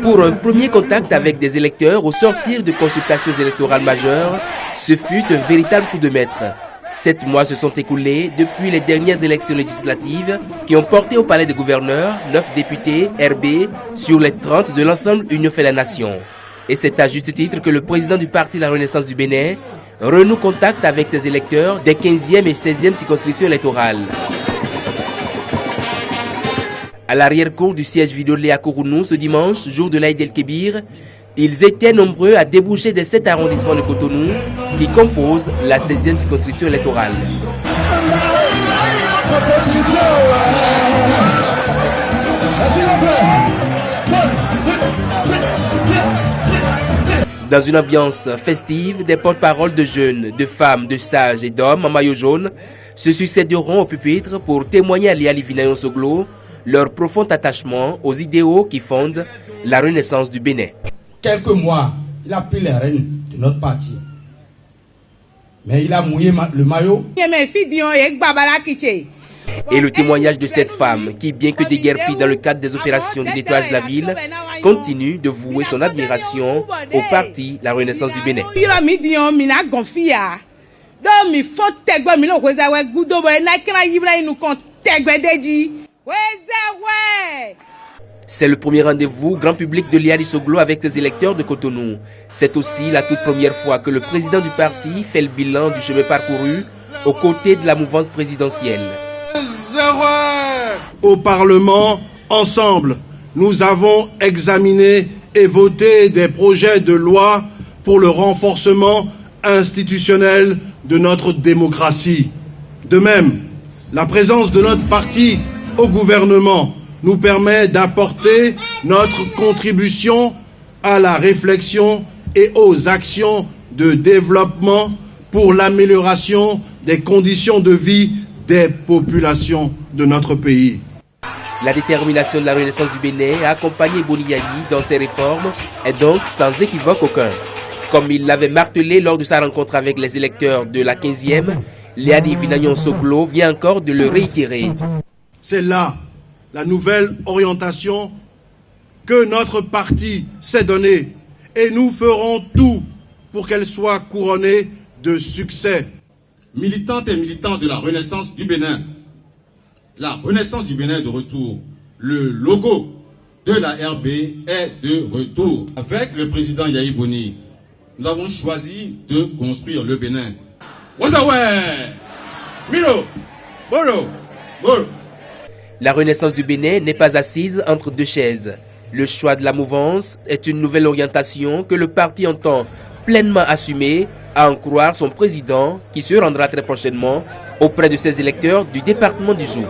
Pour un premier contact avec des électeurs au sortir de consultations électorales majeures, ce fut un véritable coup de maître. 7 mois se sont écoulés depuis les dernières élections législatives qui ont porté au palais des gouverneurs 9 députés RB sur les 30 de l'ensemble Union fait la nation. Et c'est à juste titre que le président du parti La Renaissance du Bénin renoue contact avec ses électeurs des 15e et 16e circonscriptions électorales. À l'arrière-cour du siège Vidolé à Kourounou ce dimanche, jour de l'Aïd el-Kébir, ils étaient nombreux à déboucher des 7 arrondissements de Cotonou qui composent la 16e circonscription électorale. Dans une ambiance festive, des porte-paroles de jeunes, de femmes, de sages et d'hommes en maillot jaune se succéderont au pupitre pour témoigner à Liali Vinayon Soglo leur profond attachement aux idéaux qui fondent la Renaissance du Bénin. Quelques mois, il a pris les rênes de notre parti. Mais il a mouillé le maillot. Et le témoignage de cette femme qui, bien que déguerpie dans le cadre des opérations de nettoyage de la ville, continue de vouer son admiration au parti La Renaissance du Bénin. C'est le premier rendez-vous grand public de Liali Soglo avec ses électeurs de Cotonou. C'est aussi la toute première fois que le président du parti fait le bilan du chemin parcouru aux côtés de la mouvance présidentielle. Au Parlement, ensemble, nous avons examiné et voté des projets de loi pour le renforcement institutionnel de notre démocratie. De même, la présence de notre parti au gouvernement nous permet d'apporter notre contribution à la réflexion et aux actions de développement pour l'amélioration des conditions de vie des populations de notre pays. La détermination de la Renaissance du Bénin à accompagner Boni Yayi dans ses réformes est donc sans équivoque aucun. Comme il l'avait martelé lors de sa rencontre avec les électeurs de la 15e, Liali Vinayon Soglo vient encore de le réitérer. C'est là la nouvelle orientation que notre parti s'est donnée et nous ferons tout pour qu'elle soit couronnée de succès. Militantes et militants de la Renaissance du Bénin, la Renaissance du Bénin est de retour. Le logo de la RB est de retour. Avec le président Yayi Boni, nous avons choisi de construire le Bénin. Milo, Bolo, Bolo. La Renaissance du Bénin n'est pas assise entre deux chaises. Le choix de la mouvance est une nouvelle orientation que le parti entend pleinement assumer, à en croire son président qui se rendra très prochainement auprès de ses électeurs du département du Zou.